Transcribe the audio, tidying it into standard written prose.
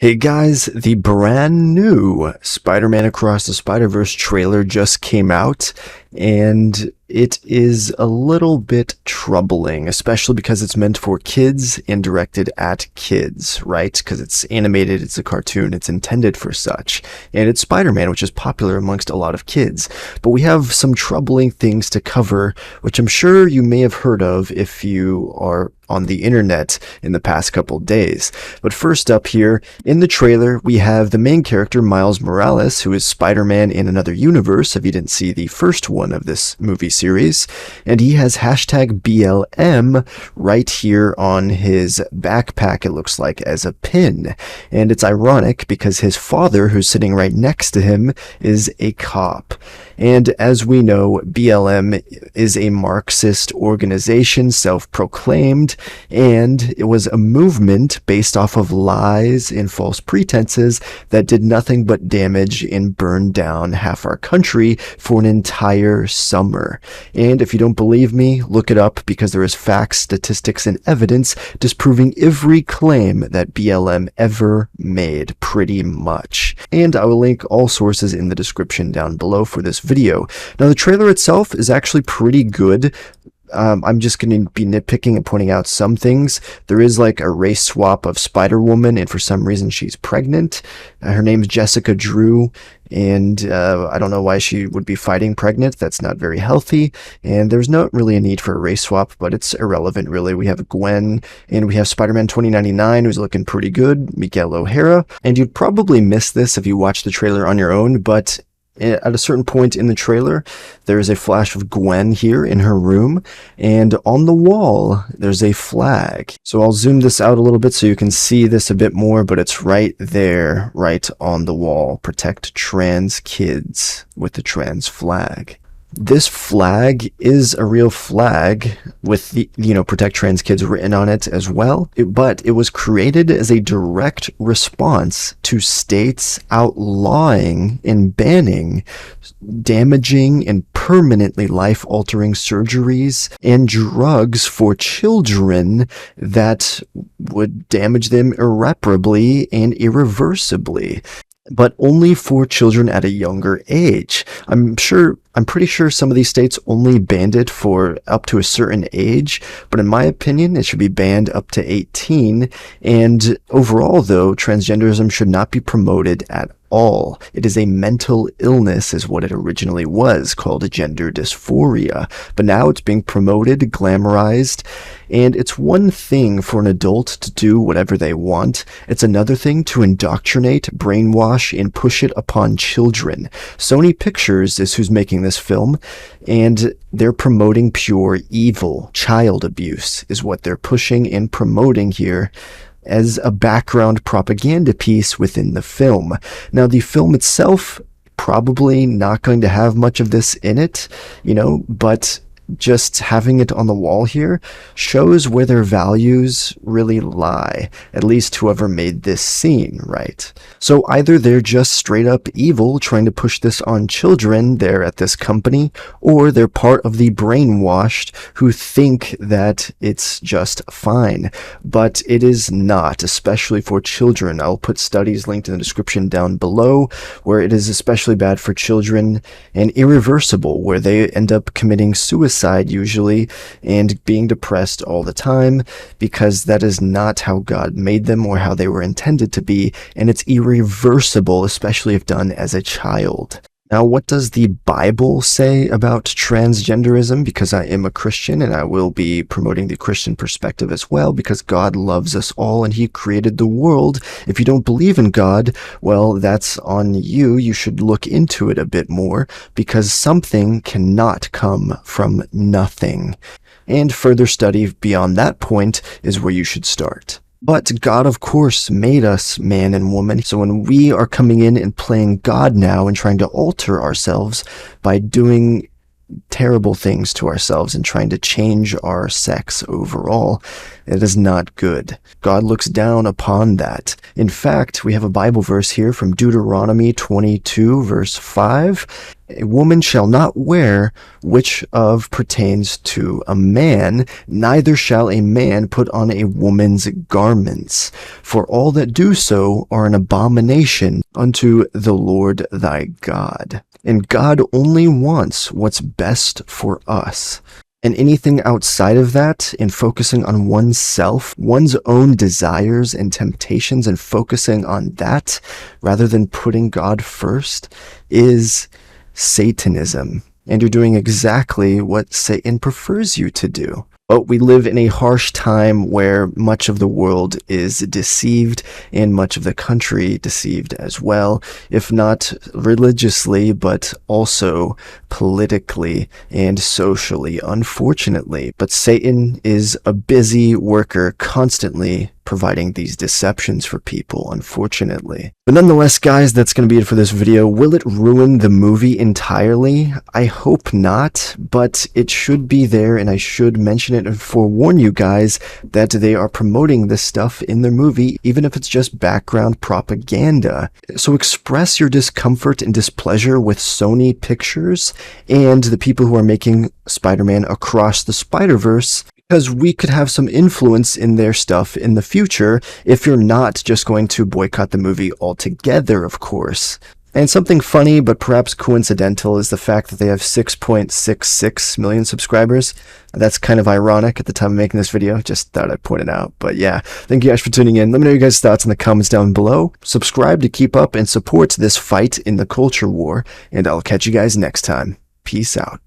Hey guys, the brand new Spider-Man Across the Spider-Verse trailer just came out, and it is a little bit troubling, especially because it's meant for kids and directed at kids, right? Because it's animated, it's a cartoon, it's intended for such. And it's Spider-Man, which is popular amongst a lot of kids. But we have some troubling things to cover, which I'm sure you may have heard of if you are on the internet in the past couple days. But first up here, in the trailer, we have the main character, Miles Morales, who is Spider-Man in another universe, if you didn't see the first one of this movie series, and he has hashtag BLM right here on his backpack, it looks like, as a pin. And it's ironic because his father, who's sitting right next to him, is a cop. And as we know, BLM is a Marxist organization, self-proclaimed, and it was a movement based off of lies and false pretenses that did nothing but damage and burn down half our country for an entire summer. And if you don't believe me, look it up, because there is facts, statistics, and evidence disproving every claim that BLM ever made, pretty much. And I will link all sources in the description down below for this video. Now, the trailer itself is actually pretty good. I'm just going to be nitpicking and pointing out some things. There is like a race swap of Spider-Woman, and for some reason she's pregnant. Her name's Jessica Drew, and I don't know why she would be fighting pregnant. That's not very healthy, and there's not really a need for a race swap, but it's irrelevant, really. We have Gwen, and we have Spider-Man 2099, who's looking pretty good, Miguel O'Hara, and you'd probably miss this if you watched the trailer on your own, but at a certain point in the trailer, there is a flash of Gwen here in her room, and on the wall, there's a flag. So I'll zoom this out a little bit so you can see this a bit more, but it's right there, right on the wall. Protect trans kids with the trans flag. This flag is a real flag with the, protect trans kids written on it as well. But it was created as a direct response to states outlawing and banning damaging and permanently life-altering surgeries and drugs for children that would damage them irreparably and irreversibly, but only for children at a younger age. I'm pretty sure some of these states only banned it for up to a certain age, but in my opinion, it should be banned up to 18. And overall, though, transgenderism should not be promoted at all. It is a mental illness, is what it originally was, called gender dysphoria. But now it's being promoted, glamorized, and it's one thing for an adult to do whatever they want. It's another thing to indoctrinate, brainwash, and push it upon children. Sony Pictures is who's making this film, and they're promoting pure evil. Child abuse is what they're pushing and promoting here as a background propaganda piece within the film. Now, the film itself, probably not going to have much of this in it, but just having it on the wall here shows where their values really lie, at least whoever made this scene, right? So either they're just straight up evil, trying to push this on children there at this company, or they're part of the brainwashed who think that it's just fine. But it is not, especially for children. I'll put studies linked in the description down below, where it is especially bad for children and irreversible, where they end up committing suicide usually and being depressed all the time, because that is not how God made them or how they were intended to be, and it's irreversible, especially if done as a child. Now, what does the Bible say about transgenderism? Because I am a Christian, and I will be promoting the Christian perspective as well, because God loves us all and He created the world. If you don't believe in God, well, that's on you. You should look into it a bit more, because something cannot come from nothing. And further study beyond that point is where you should start. But God, of course, made us man and woman. So when we are coming in and playing God now and trying to alter ourselves by doing terrible things to ourselves and trying to change our sex overall. It is not good. God looks down upon that. In fact, we have a Bible verse here from Deuteronomy 22, verse 5. A woman shall not wear which of pertains to a man, neither shall a man put on a woman's garments, for all that do so are an abomination unto the Lord thy God. And God only wants what's best for us. And anything outside of that, in focusing on oneself, one's own desires and temptations, and focusing on that rather than putting God first, is Satanism. And you're doing exactly what Satan prefers you to do. But we live in a harsh time where much of the world is deceived and much of the country deceived as well, if not religiously, but also politically and socially, unfortunately. But Satan is a busy worker constantly providing these deceptions for people, unfortunately. But nonetheless, guys, that's going to be it for this video. Will it ruin the movie entirely? I hope not, but it should be there, and I should mention it and forewarn you guys that they are promoting this stuff in their movie, even if it's just background propaganda. So express your discomfort and displeasure with Sony Pictures and the people who are making Spider-Man Across the Spider-Verse, because we could have some influence in their stuff in the future if you're not just going to boycott the movie altogether, of course. And something funny, but perhaps coincidental, is the fact that they have 6.66 million subscribers. That's kind of ironic at the time of making this video. Just thought I'd point it out. But yeah, thank you guys for tuning in. Let me know your guys' thoughts in the comments down below. Subscribe to keep up and support this fight in the culture war. And I'll catch you guys next time. Peace out.